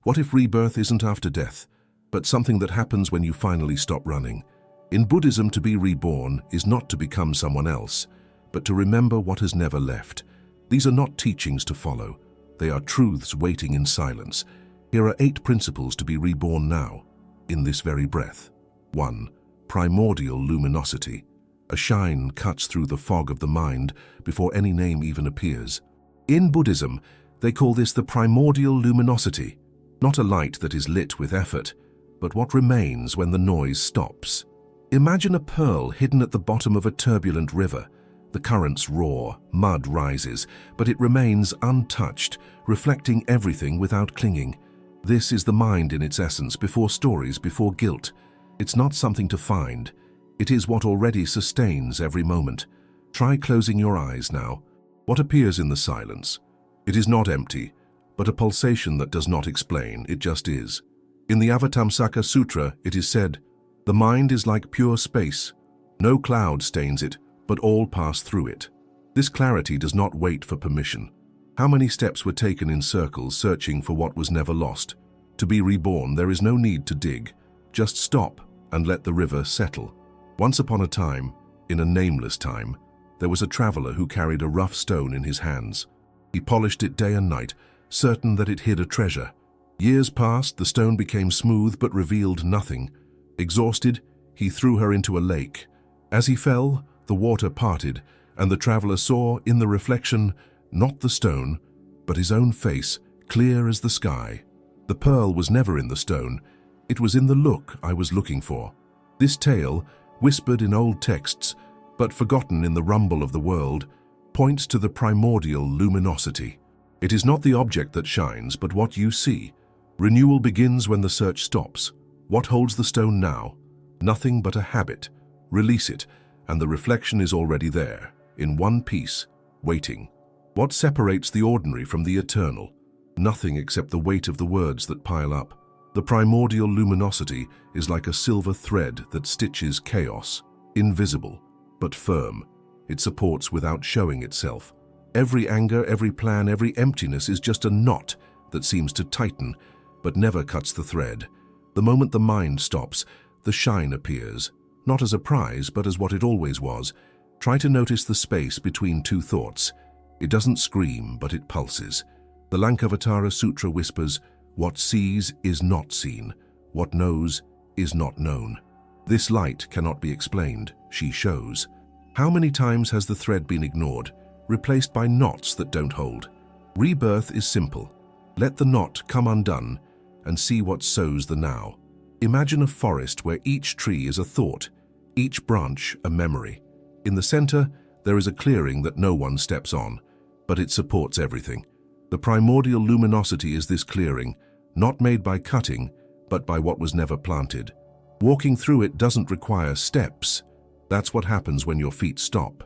What if rebirth isn't after death, but something that happens when you finally stop running? In Buddhism, to be reborn is not to become someone else, but to remember what has never left. These are not teachings to follow. They are truths waiting in silence. Here are 8 principles to be reborn now, in this very breath. 1. Primordial luminosity. A shine cuts through the fog of the mind before any name even appears. In Buddhism, they call this the primordial luminosity, not a light that is lit with effort, but what remains when the noise stops. Imagine a pearl hidden at the bottom of a turbulent river. The currents roar, mud rises, but it remains untouched, reflecting everything without clinging. This is the mind in its essence, before stories, before guilt. It's not something to find. It is what already sustains every moment. Try closing your eyes now. What appears in the silence? It is not empty, but a pulsation that does not explain, it just is. In the Avatamsaka Sutra, it is said, "The mind is like pure space. No cloud stains it, but all pass through it." This clarity does not wait for permission. How many steps were taken in circles searching for what was never lost? To be reborn, there is no need to dig. Just stop and let the river settle. Once upon a time, in a nameless time, there was a traveler who carried a rough stone in his hands. He polished it day and night, certain that it hid a treasure. Years passed, the stone became smooth but revealed nothing. Exhausted, he threw her into a lake. As he fell, the water parted, and the traveler saw in the reflection not the stone, but his own face, clear as the sky. The pearl was never in the stone. It was in the look I was looking for. This tale, whispered in old texts, but forgotten in the rumble of the world, points to the primordial luminosity. It is not the object that shines, but what you see. Renewal begins when the search stops. What holds the stone now? Nothing but a habit. Release it, and the reflection is already there, in one piece, waiting. What separates the ordinary from the eternal? Nothing except the weight of the words that pile up. The primordial luminosity is like a silver thread that stitches chaos, invisible, but firm. It supports without showing itself. Every anger, every plan, every emptiness is just a knot that seems to tighten, but never cuts the thread. The moment the mind stops, the shine appears, not as a prize, but as what it always was. Try to notice the space between two thoughts. It doesn't scream, but it pulses. The Lankavatara Sutra whispers, "What sees is not seen. What knows is not known." This light cannot be explained, she shows. How many times has the thread been ignored, replaced by knots that don't hold? Rebirth is simple. Let the knot come undone and see what sows the now. Imagine a forest where each tree is a thought, each branch a memory. In the center, there is a clearing that no one steps on, but it supports everything. The primordial luminosity is this clearing, not made by cutting, but by what was never planted. Walking through it doesn't require steps. That's what happens when your feet stop.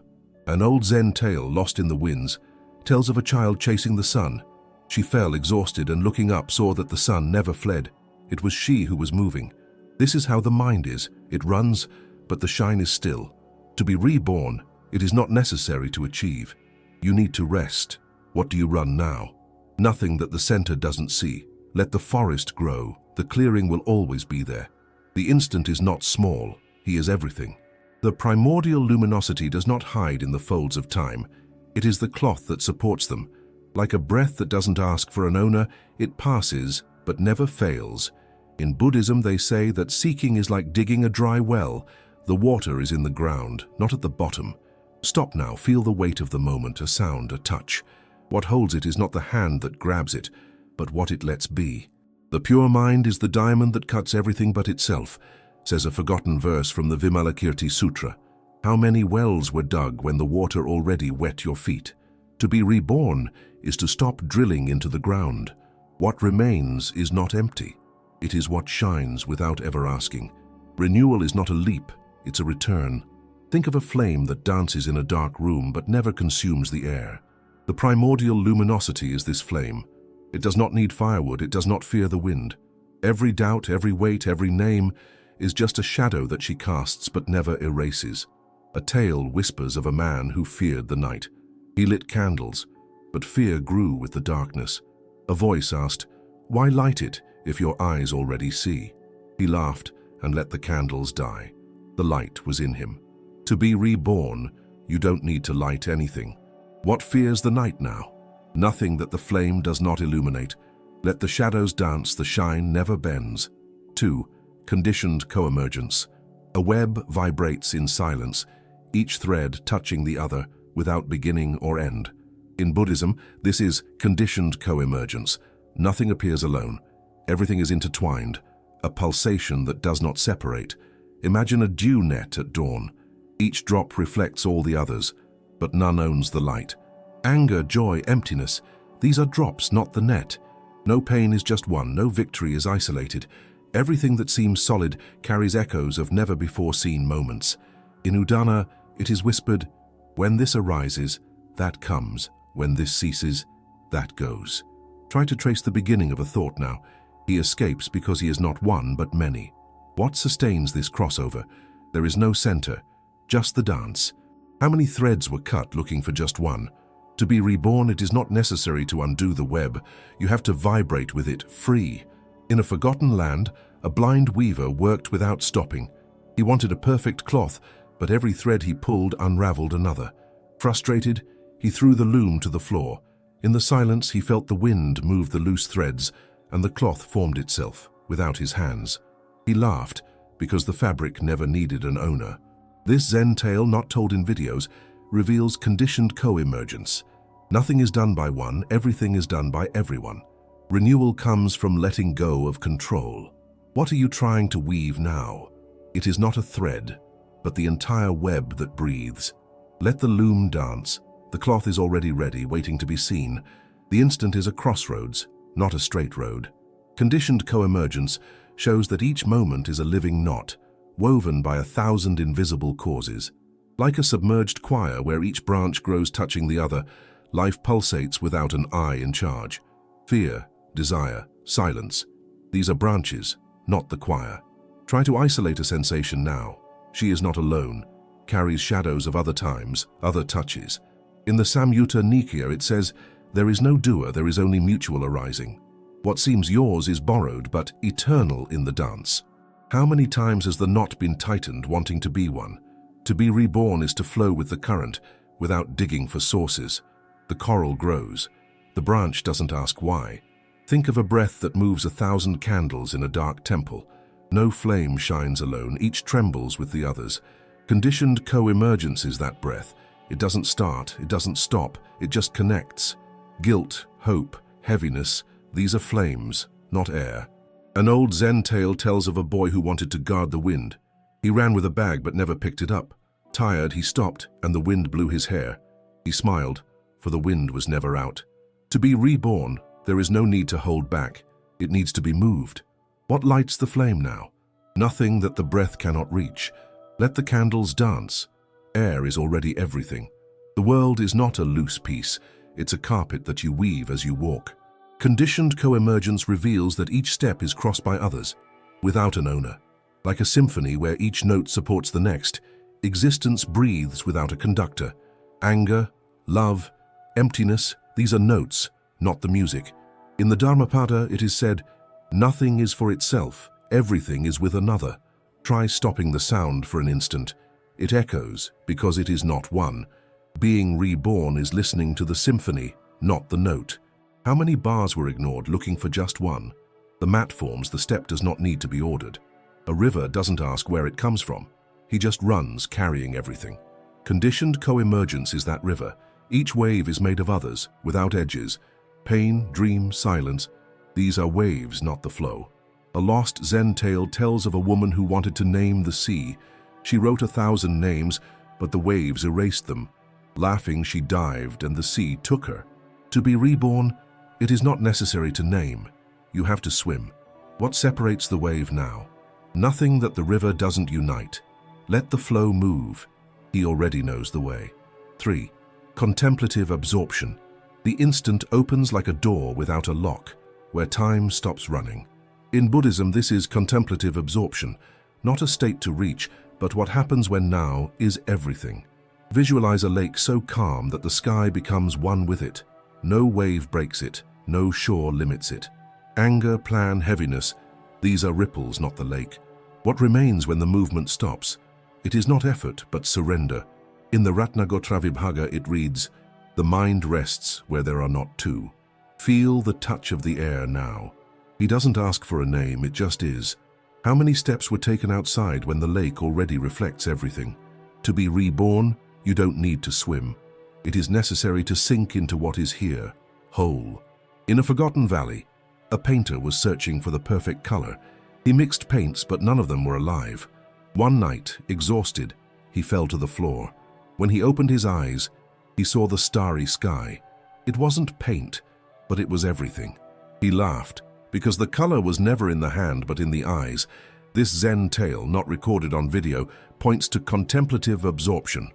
An old Zen tale, lost in the winds, tells of a child chasing the sun. She fell exhausted and looking up saw that the sun never fled. It was she who was moving. This is how the mind is. It runs, but the shine is still. To be reborn, it is not necessary to achieve. You need to rest. What do you run now? Nothing that the center doesn't see. Let the forest grow. The clearing will always be there. The instant is not small. He is everything. The primordial luminosity does not hide in the folds of time. It is the cloth that supports them. Like a breath that doesn't ask for an owner, it passes, but never fails. In Buddhism, they say that seeking is like digging a dry well. The water is in the ground, not at the bottom. Stop now, feel the weight of the moment, a sound, a touch. What holds it is not the hand that grabs it, but what it lets be. The pure mind is the diamond that cuts everything but itself, says a forgotten verse from the Vimalakirti Sutra. How many wells were dug when the water already wet your feet? To be reborn is to stop drilling into the ground. What remains is not empty. It is what shines without ever asking. Renewal is not a leap, it's a return. Think of a flame that dances in a dark room but never consumes the air. The primordial luminosity is this flame. It does not need firewood, it does not fear the wind. Every doubt, every weight, every name is just a shadow that she casts but never erases. A tale whispers of a man who feared the night. He lit candles, but fear grew with the darkness. A voice asked, Why light it if your eyes already see? He laughed and let the candles die. The light was in him. To be reborn, you don't need to light anything. What fears the night now? Nothing that the flame does not illuminate. Let the shadows dance, the shine never bends. 2. Conditioned co-emergence. A web vibrates in silence, each thread touching the other without beginning or end. In Buddhism, this is conditioned co-emergence. Nothing appears alone. Everything is intertwined, a pulsation that does not separate. Imagine a dew net at dawn. Each drop reflects all the others, but none owns the light. Anger, joy, emptiness, these are drops, not the net. No pain is just one, no victory is isolated. Everything that seems solid carries echoes of never-before-seen moments. In Udana, it is whispered, when this arises, that comes. When this ceases, that goes. Try to trace the beginning of a thought now. He escapes because he is not one, but many. What sustains this crossover? There is no center, just the dance. How many threads were cut looking for just one? To be reborn, it is not necessary to undo the web. You have to vibrate with it, free. In a forgotten land, a blind weaver worked without stopping. He wanted a perfect cloth, but every thread he pulled unraveled another. Frustrated, he threw the loom to the floor. In the silence, he felt the wind move the loose threads, and the cloth formed itself, without his hands. He laughed, because the fabric never needed an owner. This Zen tale, not told in videos, reveals conditioned co-emergence. Nothing is done by one, everything is done by everyone. Renewal comes from letting go of control. What are you trying to weave now? It is not a thread, but the entire web that breathes. Let the loom dance. The cloth is already ready, waiting to be seen. The instant is a crossroads, not a straight road. Conditioned co-emergence shows that each moment is a living knot, woven by 1,000 invisible causes. Like a submerged choir where each branch grows touching the other, life pulsates without an I in charge. Fear, desire, silence. These are branches, not the choir. Try to isolate a sensation now. She is not alone, carries shadows of other times, other touches. In the Samyutta Nikaya it says, there is no doer, there is only mutual arising. What seems yours is borrowed, but eternal in the dance. How many times has the knot been tightened, wanting to be one? To be reborn is to flow with the current, without digging for sources. The coral grows. The branch doesn't ask why. Think of a breath that moves 1,000 candles in a dark temple. No flame shines alone, each trembles with the others. Conditioned co-emergence is that breath. It doesn't start, it doesn't stop, it just connects. Guilt, hope, heaviness, these are flames, not air. An old Zen tale tells of a boy who wanted to guard the wind. He ran with a bag but never picked it up. Tired, he stopped, and the wind blew his hair. He smiled, for the wind was never out. To be reborn, there is no need to hold back. It needs to be moved. What lights the flame now? Nothing that the breath cannot reach. Let the candles dance. Air is already everything. The world is not a loose piece. It's a carpet that you weave as you walk. Conditioned co-emergence reveals that each step is crossed by others, without an owner. Like a symphony where each note supports the next, existence breathes without a conductor. Anger, love, emptiness, these are notes, not the music. In the Dharmapada, it is said, nothing is for itself, everything is with another. Try stopping the sound for an instant. It echoes because it is not one. Being reborn is listening to the symphony, not the note. How many bars were ignored looking for just one? The mat forms, the step does not need to be ordered. A river doesn't ask where it comes from. He just runs, carrying everything. Conditioned co-emergence is that river. Each wave is made of others, without edges. Pain, dream, silence. These are waves, not the flow. A lost Zen tale tells of a woman who wanted to name the sea. She wrote 1,000 names, but the waves erased them. Laughing, she dived, and the sea took her. To be reborn, it is not necessary to name. You have to swim. What separates the wave now? Nothing that the river doesn't unite. Let the flow move. He already knows the way. 3. Contemplative absorption. The instant opens like a door without a lock, where time stops running. In Buddhism, this is contemplative absorption, not a state to reach, but what happens when now is everything. Visualize a lake so calm that the sky becomes one with it. No wave breaks it, no shore limits it. Anger, plan, heaviness, these are ripples, not the lake. What remains when the movement stops? It is not effort, but surrender. In the Ratnagotravibhaga it reads, "The mind rests where there are not two." Feel the touch of the air now. He doesn't ask for a name, it just is. How many steps were taken outside when the lake already reflects everything? To be reborn, you don't need to swim. It is necessary to sink into what is here, whole. In a forgotten valley, a painter was searching for the perfect color. He mixed paints, but none of them were alive. One night, exhausted, he fell to the floor. When he opened his eyes, he saw the starry sky. It wasn't paint, but it was everything. He laughed, because the color was never in the hand but in the eyes. This Zen tale, not recorded on video, points to contemplative absorption.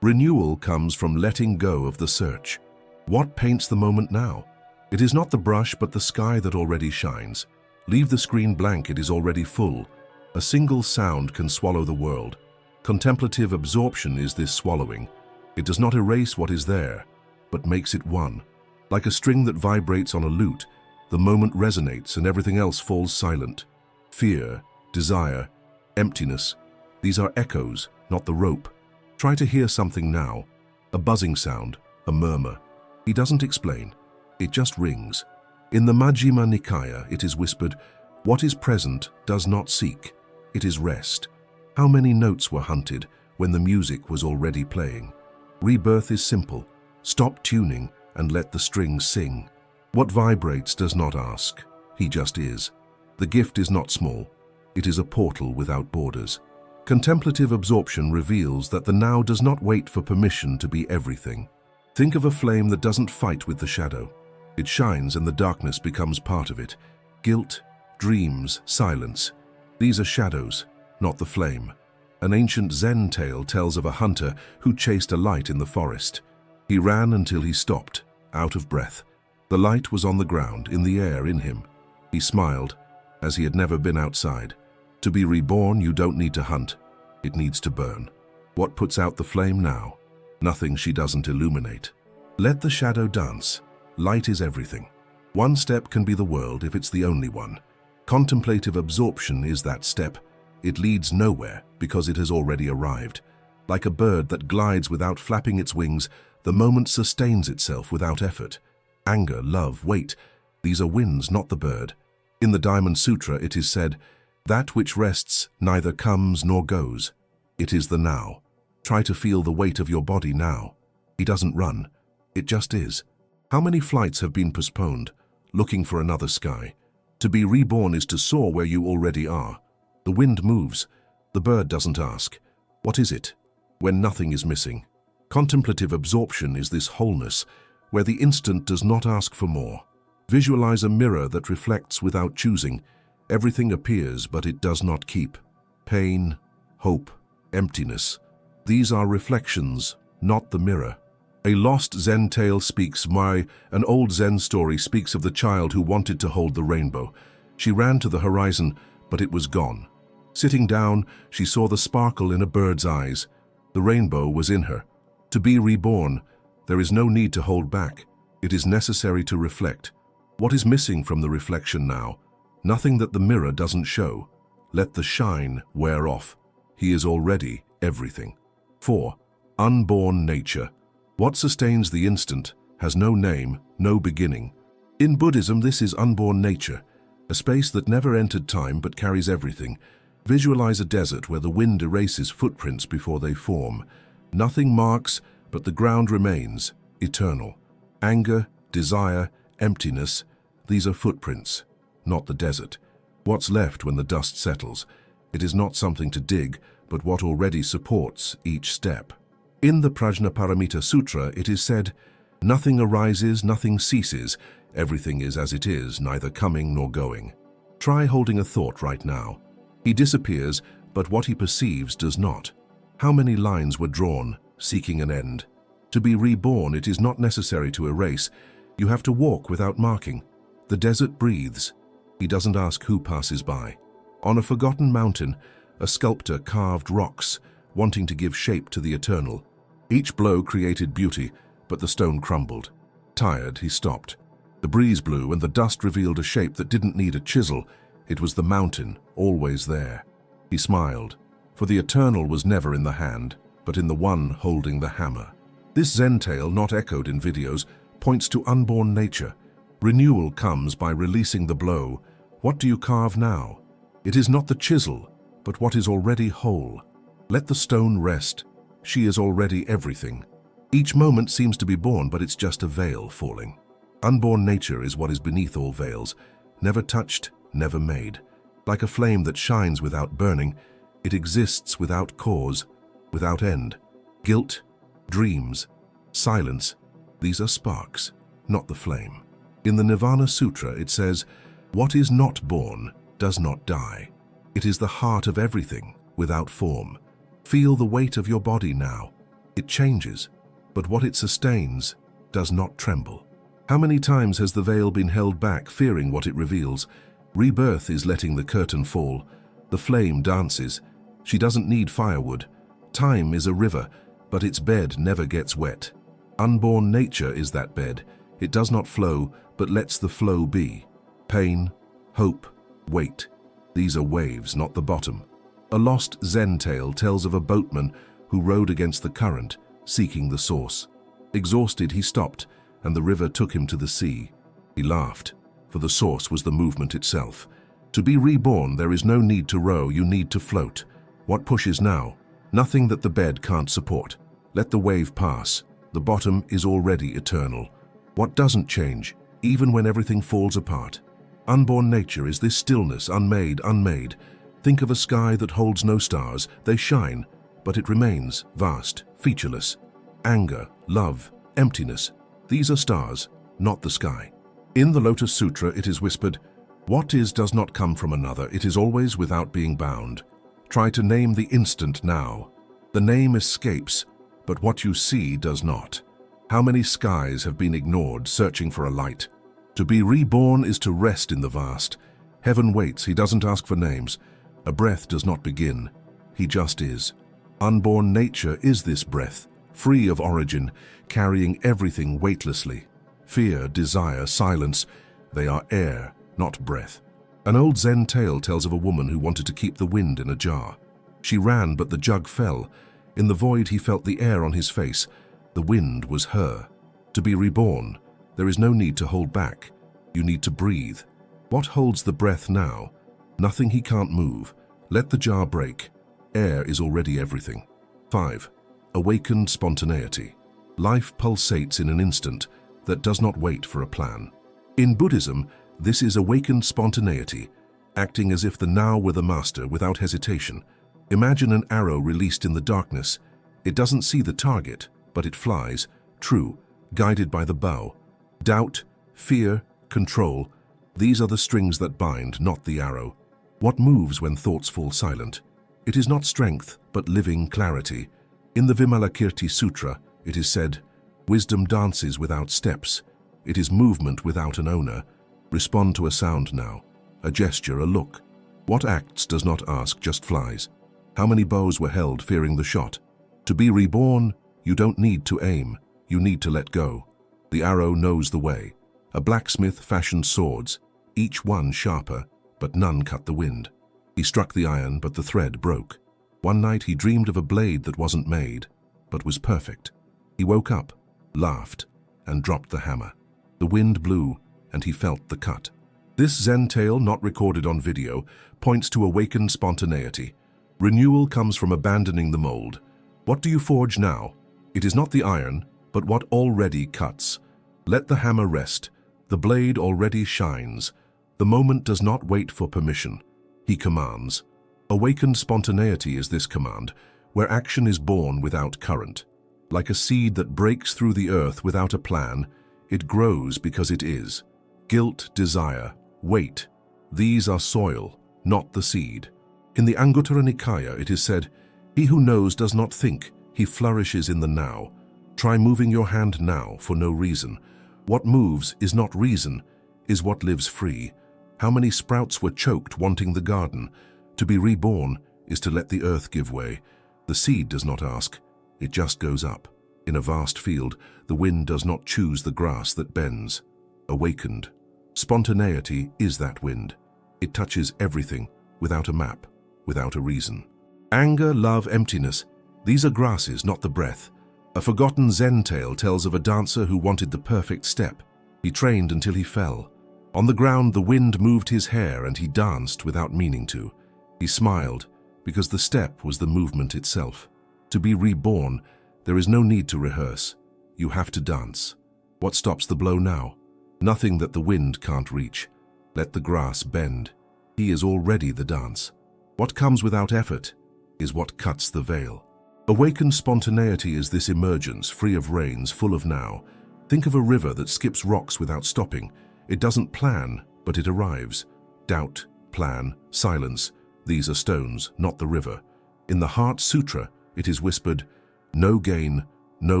Renewal comes from letting go of the search. What paints the moment now? It is not the brush but the sky that already shines. Leave the screen blank, it is already full. A single sound can swallow the world. Contemplative absorption is this swallowing. It does not erase what is there, but makes it one. Like a string that vibrates on a lute, the moment resonates and everything else falls silent. Fear, desire, emptiness, these are echoes, not the rope. Try to hear something now, a buzzing sound, a murmur. He doesn't explain, it just rings. In the Majjhima Nikaya it is whispered, "What is present does not seek, it is rest." How many notes were hunted when the music was already playing? Rebirth is simple. Stop tuning and let the strings sing. What vibrates does not ask, he just is. The gift is not small, it is a portal without borders. Contemplative absorption reveals that the now does not wait for permission to be everything. Think of a flame that doesn't fight with the shadow. It shines and the darkness becomes part of it. Guilt, dreams, silence. These are shadows, not the flame. An ancient Zen tale tells of a hunter who chased a light in the forest. He ran until he stopped, out of breath. The light was on the ground, in the air, in him. He smiled, as he had never been outside. To be reborn, you don't need to hunt. It needs to burn. What puts out the flame now? Nothing she doesn't illuminate. Let the shadow dance. Light is everything. One step can be the world if it's the only one. Contemplative absorption is that step. It leads nowhere because it has already arrived. Like a bird that glides without flapping its wings, the moment sustains itself without effort. Anger, love, wait. These are winds, not the bird. In the Diamond Sutra it is said, "That which rests neither comes nor goes. It is the now." Try to feel the weight of your body now. He doesn't run. It just is. How many flights have been postponed, looking for another sky? To be reborn is to soar where you already are. The wind moves. The bird doesn't ask, "What is it?" when nothing is missing. Contemplative absorption is this wholeness, where the instant does not ask for more. Visualize a mirror that reflects without choosing. Everything appears, but it does not keep. Pain, hope, emptiness. These are reflections, not the mirror. A lost Zen tale speaks an old Zen story speaks of the child who wanted to hold the rainbow. She ran to the horizon, but it was gone. Sitting down, she saw the sparkle in a bird's eyes. The rainbow was in her. To be reborn, there is no need to hold back. It is necessary to reflect. What is missing from the reflection now? Nothing that the mirror doesn't show. Let the shine wear off. He is already everything. 4. Unborn nature. What sustains the instant has no name, no beginning. In Buddhism, this is unborn nature, a space that never entered time but carries everything. Visualize a desert where the wind erases footprints before they form. Nothing marks, but the ground remains, eternal. Anger, desire, emptiness, these are footprints, not the desert. What's left when the dust settles? It is not something to dig, but what already supports each step. In the Prajnaparamita Sutra, it is said, "Nothing arises, nothing ceases. Everything is as it is, neither coming nor going." Try holding a thought right now. He disappears, but what he perceives does not. How many lines were drawn, seeking an end? To be reborn, it is not necessary to erase. You have to walk without marking. The desert breathes. He doesn't ask who passes by. On a forgotten mountain, a sculptor carved rocks, wanting to give shape to the eternal. Each blow created beauty, but the stone crumbled. Tired, he stopped. The breeze blew and the dust revealed a shape that didn't need a chisel. It was the mountain, always there. He smiled, for the eternal was never in the hand, but in the one holding the hammer. This Zen tale, not echoed in videos, points to unborn nature. Renewal comes by releasing the blow. What do you carve now? It is not the chisel, but what is already whole. Let the stone rest. She is already everything. Each moment seems to be born, but it's just a veil falling. Unborn nature is what is beneath all veils, never touched, never made. Like a flame that shines without burning, it exists without cause, without end. Guilt, dreams, silence, these are sparks, not the flame. In the Nirvana Sutra it says, "What is not born does not die. It is the heart of everything, without form. Feel the weight of your body now. It changes, but what it sustains does not tremble." How many times has the veil been held back, fearing what it reveals? Rebirth is letting the curtain fall. The flame dances. She doesn't need firewood. Time is a river, but its bed never gets wet. Unborn nature is that bed. It does not flow, but lets the flow be. Pain, hope, weight. These are waves, not the bottom. A lost Zen tale tells of a boatman who rowed against the current, seeking the source. Exhausted, he stopped, and the river took him to the sea. He laughed, for the source was the movement itself. To be reborn, there is no need to row, you need to float. What pushes now? Nothing that the bed can't support. Let the wave pass. The bottom is already eternal. What doesn't change, even when everything falls apart? Unborn nature is this stillness, unmade. Think of a sky that holds no stars. They shine, but it remains vast, featureless. Anger, love, emptiness. These are stars, not the sky. In the Lotus Sutra it is whispered, "What is does not come from another, it is always without being bound." Try to name the instant now. The name escapes, but what you see does not. How many skies have been ignored, searching for a light? To be reborn is to rest in the vast. Heaven waits, he doesn't ask for names. A breath does not begin, he just is. Unborn nature is this breath, free of origin, carrying everything weightlessly. Fear, desire, silence, they are air, not breath. An old Zen tale tells of a woman who wanted to keep the wind in a jar. She ran, but the jug fell. In the void he felt the air on his face. The wind was her. To be reborn, there is no need to hold back. You need to breathe. What holds the breath now? Nothing he can't move. Let the jar break. Air is already everything. 5. Awakened spontaneity. Life pulsates in an instant that does not wait for a plan. In Buddhism, this is awakened spontaneity, acting as if the now were the master without hesitation. Imagine an arrow released in the darkness. It doesn't see the target, but it flies, true, guided by the bow. Doubt, fear, control, these are the strings that bind, not the arrow. What moves when thoughts fall silent? It is not strength, but living clarity. In the Vimalakirti Sutra, it is said, "Wisdom dances without steps. It is movement without an owner. Respond to a sound now, a gesture, a look. What acts does not ask, just flies. How many bows were held fearing the shot? To be reborn, you don't need to aim, you need to let go. The arrow knows the way. A blacksmith fashioned swords, each one sharper, but none cut the wind. He struck the iron, but the thread broke. One night he dreamed of a blade that wasn't made, but was perfect. He woke up, laughed, and dropped the hammer. The wind blew, and he felt the cut. This Zen tale, not recorded on video, points to awakened spontaneity. Renewal comes from abandoning the mold. What do you forge now? It is not the iron, but what already cuts. Let the hammer rest. The blade already shines. The moment does not wait for permission. He commands. Awakened spontaneity is this command, where action is born without current. Like a seed that breaks through the earth without a plan, it grows because it is. Guilt, desire, weight, these are soil, not the seed. In the Anguttara Nikaya it is said, "He who knows does not think, he flourishes in the now." Try moving your hand now for no reason. What moves is not reason, is what lives free. How many sprouts were choked wanting the garden? To be reborn is to let the earth give way. The seed does not ask, it just goes up. In a vast field, the wind does not choose the grass that bends. awakened. Spontaneity is that wind. It touches everything, without a map, without a reason. Anger, love, emptiness, these are grasses, not the breath. A forgotten Zen tale tells of a dancer who wanted the perfect step. He trained until he fell. On the ground, the wind moved his hair and he danced without meaning to. He smiled, because the step was the movement itself. To be reborn, there is no need to rehearse. You have to dance. What stops the blow now? Nothing that the wind can't reach. Let the grass bend. He is already the dance. What comes without effort is what cuts the veil. Awakened spontaneity is this emergence, free of reins, full of now. Think of a river that skips rocks without stopping. It doesn't plan, but it arrives. Doubt, plan, silence, these are stones, not the river. In the Heart Sutra, it is whispered, no gain, no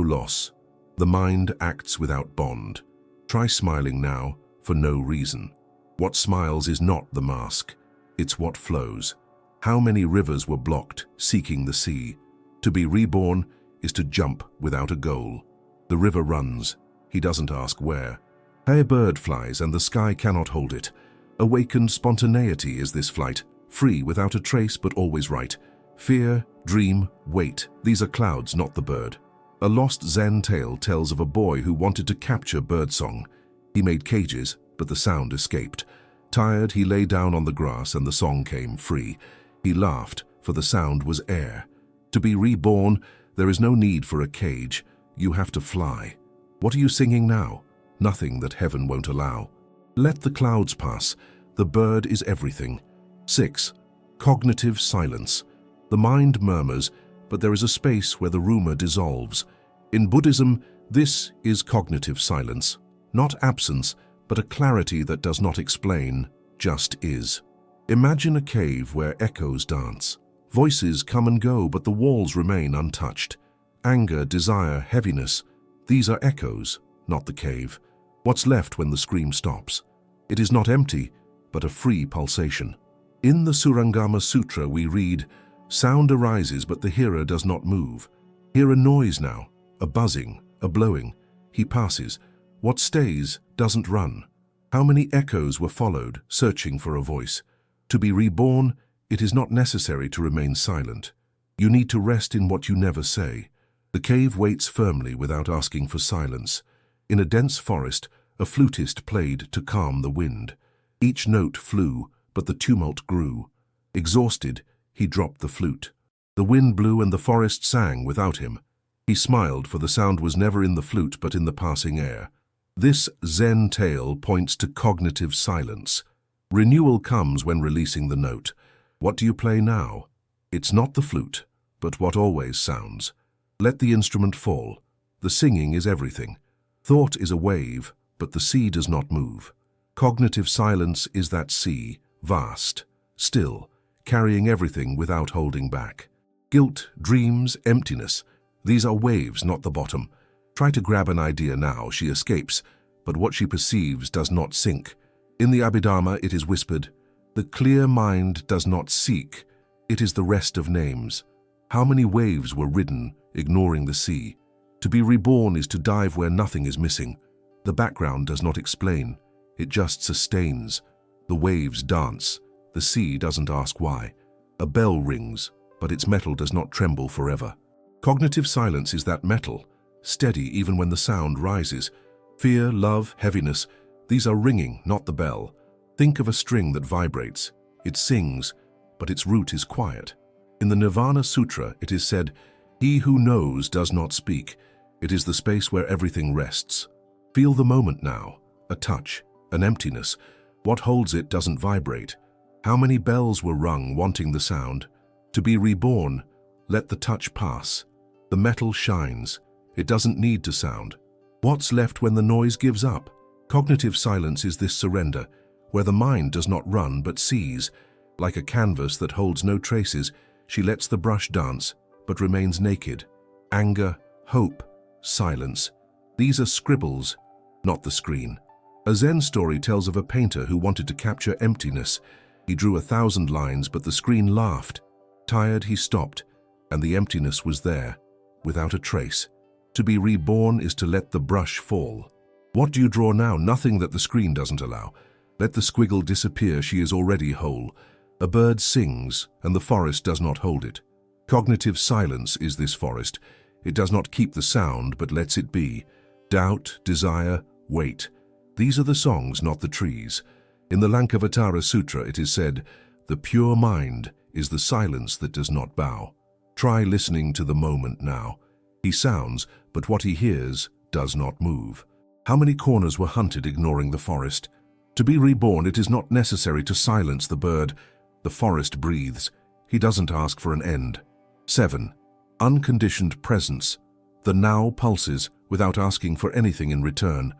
loss. The mind acts without bond. Try smiling now, for no reason. What smiles is not the mask, it's what flows. How many rivers were blocked, seeking the sea? To be reborn is to jump without a goal. The river runs, he doesn't ask where. A bird flies and the sky cannot hold it. Awakened spontaneity is this flight, free without a trace but always right. Fear, dream, wait, these are clouds, not the bird. A lost Zen tale tells of a boy who wanted to capture birdsong. He made cages, but the sound escaped. Tired, he lay down on the grass and the song came free. He laughed, for the sound was air. To be reborn, there is no need for a cage. You have to fly. What are you singing now? Nothing that heaven won't allow. Let the clouds pass. The bird is everything. 6. Cognitive silence. The mind murmurs, but there is a space where the rumor dissolves. In Buddhism, this is cognitive silence. Not absence, but a clarity that does not explain, just is. Imagine a cave where echoes dance. Voices come and go, but the walls remain untouched. Anger, desire, heaviness, these are echoes, not the cave. What's left when the scream stops? It is not empty, but a free pulsation. In the Surangama Sutra we read, sound arises but the hearer does not move. Hear a noise now, a buzzing, a blowing. He passes. What stays doesn't run. How many echoes were followed, searching for a voice? To be reborn, it is not necessary to remain silent. You need to rest in what you never say. The cave waits firmly without asking for silence. In a dense forest, a flutist played to calm the wind. Each note flew, but the tumult grew. Exhausted, he dropped the flute. The wind blew and the forest sang without him. He smiled, for the sound was never in the flute but in the passing air. This Zen tale points to cognitive silence. Renewal comes when releasing the note. What do you play now? It's not the flute, but what always sounds. Let the instrument fall. The singing is everything. Thought is a wave, but the sea does not move. Cognitive silence is that sea, vast, still, carrying everything without holding back. Guilt, dreams, emptiness, these are waves, not the bottom. Try to grab an idea now, she escapes, but what she perceives does not sink. In the Abhidharma it is whispered, the clear mind does not seek, it is the rest of names. How many waves were ridden, ignoring the sea? To be reborn is to dive where nothing is missing. The background does not explain, it just sustains. The waves dance, the sea doesn't ask why. A bell rings, but its metal does not tremble forever. Cognitive silence is that metal, steady even when the sound rises. Fear, love, heaviness, these are ringing, not the bell. Think of a string that vibrates. It sings, but its root is quiet. In the Nirvana Sutra, it is said, he who knows does not speak. It is the space where everything rests. Feel the moment now, a touch, an emptiness. What holds it doesn't vibrate. How many bells were rung wanting the sound? To be reborn, let the touch pass. The metal shines. It doesn't need to sound. What's left when the noise gives up? Cognitive silence is this surrender, where the mind does not run but sees. Like a canvas that holds no traces, she lets the brush dance, but remains naked. Anger, hope, silence. These are scribbles, not the screen. A Zen story tells of a painter who wanted to capture emptiness. He drew 1,000 lines, but the screen laughed. Tired, he stopped, and the emptiness was there, without a trace. To be reborn is to let the brush fall. What do you draw now? Nothing that the screen doesn't allow. Let the squiggle disappear, she is already whole. A bird sings, and the forest does not hold it. Cognitive silence is this forest. It does not keep the sound, but lets it be. Doubt, desire, wait. These are the songs, not the trees. In the Lankavatara Sutra it is said, "The pure mind is the silence that does not bow." Try listening to the moment now. He sounds, but what he hears does not move. How many corners were hunted ignoring the forest? To be reborn, it is not necessary to silence the bird. The forest breathes. He doesn't ask for an end. 7. Unconditioned presence. The now pulses without asking for anything in return.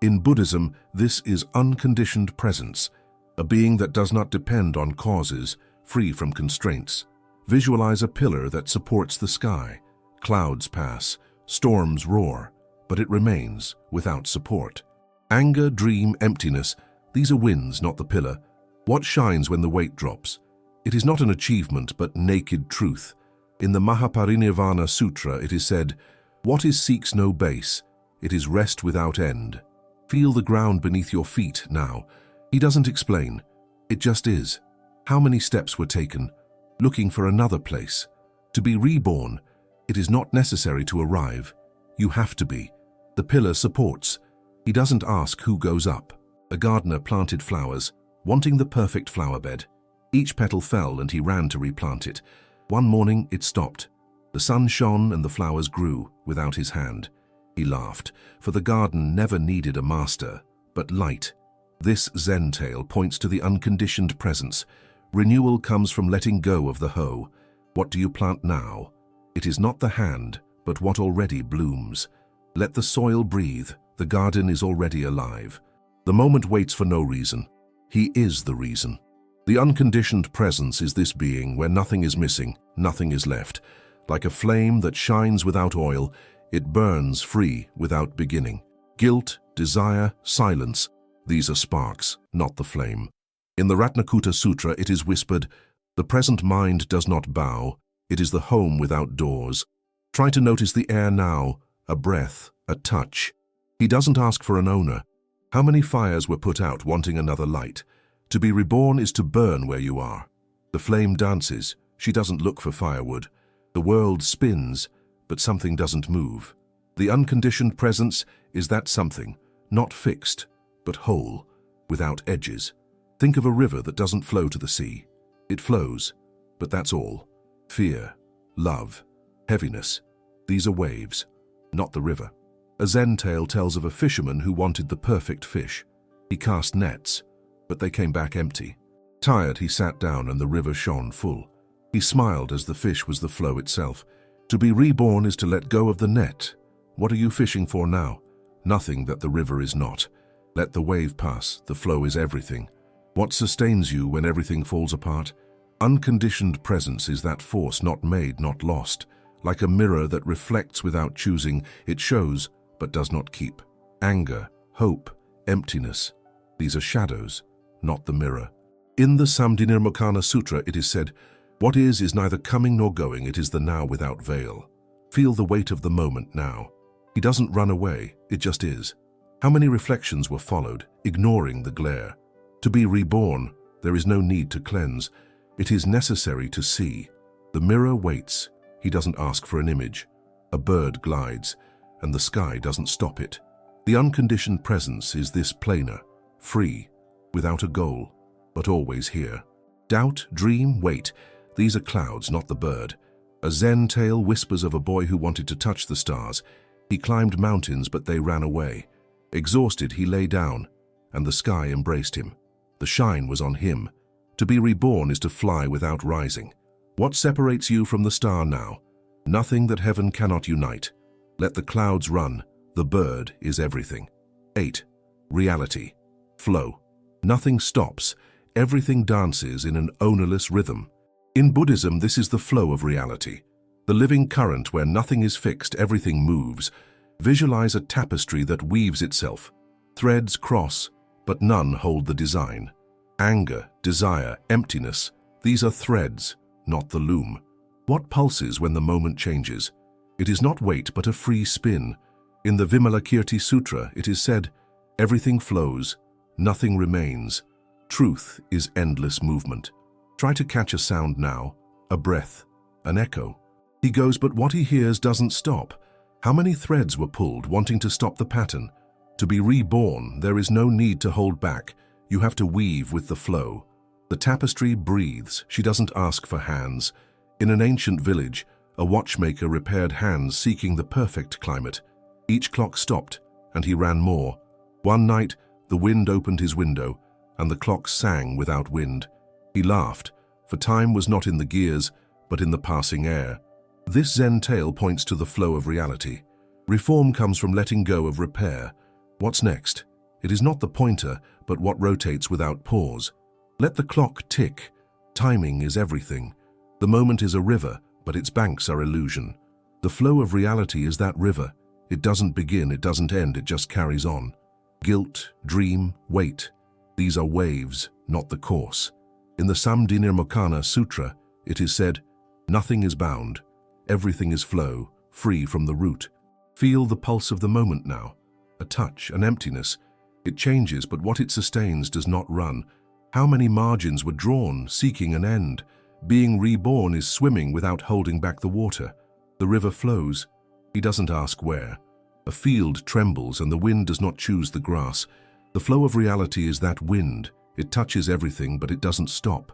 In Buddhism, this is unconditioned presence, a being that does not depend on causes, free from constraints. Visualize a pillar that supports the sky. Clouds pass, storms roar, but it remains without support. Anger, dream, emptiness, these are winds, not the pillar. What shines when the weight drops? It is not an achievement, but naked truth. In the Mahaparinirvana Sutra, it is said, "What is seeks no base, it is rest without end." Feel the ground beneath your feet now. He doesn't explain. It just is. How many steps were taken, looking for another place? To be reborn, it is not necessary to arrive. You have to be. The pillar supports. He doesn't ask who goes up. A gardener planted flowers, wanting the perfect flower bed. Each petal fell and he ran to replant it. One morning it stopped. The sun shone and the flowers grew without his hand. He laughed, for the garden never needed a master, but light. This Zen tale points to the unconditioned presence. Renewal comes from letting go of the hoe. What do you plant now? It is not the hand, but what already blooms. Let the soil breathe. The garden is already alive. The moment waits for no reason. He is the reason. The unconditioned presence is this being where nothing is missing, nothing is left. Like a flame that shines without oil, it burns free without beginning. Guilt, desire, silence, these are sparks, not the flame. In the Ratnakuta Sutra it is whispered, "The present mind does not bow, it is the home without doors." Try to notice the air now, a breath, a touch. He doesn't ask for an owner. How many fires were put out wanting another light? To be reborn is to burn where you are. The flame dances, she doesn't look for firewood. The world spins, but something doesn't move. The unconditioned presence is that something, not fixed, but whole, without edges. Think of a river that doesn't flow to the sea. It flows, but that's all. Fear, love, heaviness, these are waves, not the river. A Zen tale tells of a fisherman who wanted the perfect fish. He cast nets, but they came back empty. Tired, he sat down and the river shone full. He smiled as the fish was the flow itself. To be reborn is to let go of the net. What are you fishing for now? Nothing that the river is not. Let the wave pass, the flow is everything. What sustains you when everything falls apart? Unconditioned presence is that force not made, not lost. Like a mirror that reflects without choosing, it shows but does not keep. Anger, hope, emptiness, these are shadows, not the mirror. In the Samdhinirmocana Sutra it is said, "What is neither coming nor going, it is the now without veil." Feel the weight of the moment now. He doesn't run away, it just is. How many reflections were followed, ignoring the glare? To be reborn, there is no need to cleanse. It is necessary to see. The mirror waits. He doesn't ask for an image. A bird glides, and the sky doesn't stop it. The unconditioned presence is this plainer, free, without a goal, but always here. Doubt, dream, wait. These are clouds, not the bird. A Zen tale whispers of a boy who wanted to touch the stars. He climbed mountains, but they ran away. Exhausted, he lay down, and the sky embraced him. The shine was on him. To be reborn is to fly without rising. What separates you from the star now? Nothing that heaven cannot unite. Let the clouds run. The bird is everything. 8. Reality. Flow. Nothing stops. Everything dances in an ownerless rhythm. In Buddhism, this is the flow of reality. The living current where nothing is fixed, everything moves. Visualize a tapestry that weaves itself. Threads cross, but none hold the design. Anger, desire, emptiness, these are threads, not the loom. What pulses when the moment changes? It is not weight, but a free spin. In the Vimalakirti Sutra, it is said, everything flows, nothing remains. Truth is endless movement. Try to catch a sound now, a breath, an echo. He goes, but what he hears doesn't stop. How many threads were pulled, wanting to stop the pattern? To be reborn, there is no need to hold back. You have to weave with the flow. The tapestry breathes. She doesn't ask for hands. In an ancient village, a watchmaker repaired hands seeking the perfect climate. Each clock stopped, and he ran more. One night, the wind opened his window, and the clock sang without wind. He laughed, for time was not in the gears, but in the passing air. This Zen tale points to the flow of reality. Reform comes from letting go of repair. What's next? It is not the pointer, but what rotates without pause. Let the clock tick. Timing is everything. The moment is a river, but its banks are illusion. The flow of reality is that river. It doesn't begin, it doesn't end, it just carries on. Guilt, dream, weight. These are waves, not the course. In the Samdhinirmocana Sutra, it is said, nothing is bound. Everything is flow, free from the root. Feel the pulse of the moment now. A touch, an emptiness. It changes, but what it sustains does not run. How many margins were drawn, seeking an end? Being reborn is swimming without holding back the water. The river flows. He doesn't ask where. A field trembles and the wind does not choose the grass. The flow of reality is that wind. It touches everything, but it doesn't stop.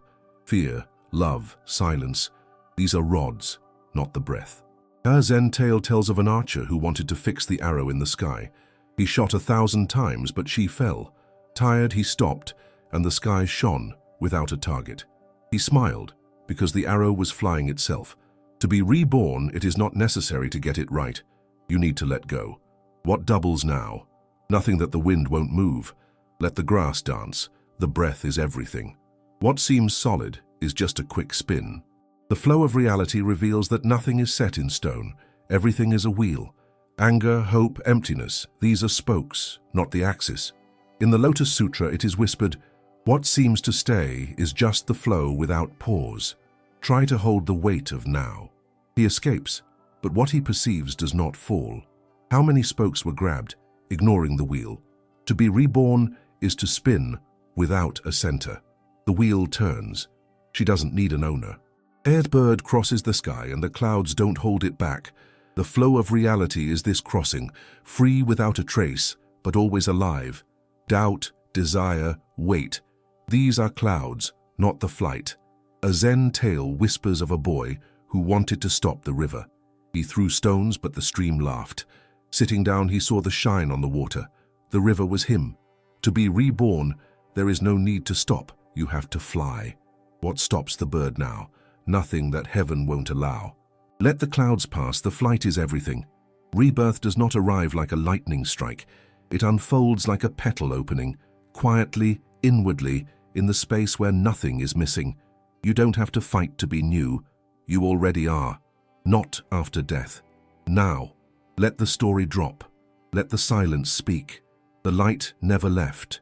Fear, love, silence. These are rods, not the breath. Her Zen tale tells of an archer who wanted to fix the arrow in the sky. He shot 1,000 times, but she fell. Tired, he stopped, and the sky shone without a target. He smiled, because the arrow was flying itself. To be reborn, it is not necessary to get it right. You need to let go. What doubles now? Nothing that the wind won't move. Let the grass dance. The breath is everything. What seems solid is just a quick spin. The flow of reality reveals that nothing is set in stone. Everything is a wheel. Anger, hope, emptiness, these are spokes, not the axis. In the Lotus Sutra, it is whispered, what seems to stay is just the flow without pause. Try to hold the weight of now. He escapes, but what he perceives does not fall. How many spokes were grabbed, ignoring the wheel? To be reborn is to spin without a center. The wheel turns. She doesn't need an owner. Aired bird crosses the sky and the clouds don't hold it back. The flow of reality is this crossing, free without a trace, but always alive. Doubt, desire, weight. These are clouds, not the flight. A Zen tale whispers of a boy who wanted to stop the river. He threw stones, but the stream laughed. Sitting down, he saw the shine on the water. The river was him. To be reborn, there is no need to stop. You have to fly. What stops the bird now? Nothing that heaven won't allow. Let the clouds pass, the flight is everything. Rebirth does not arrive like a lightning strike. It unfolds like a petal opening, quietly, inwardly, in the space where nothing is missing. You don't have to fight to be new. You already are. Not after death. Now, let the story drop. Let the silence speak. The light never left.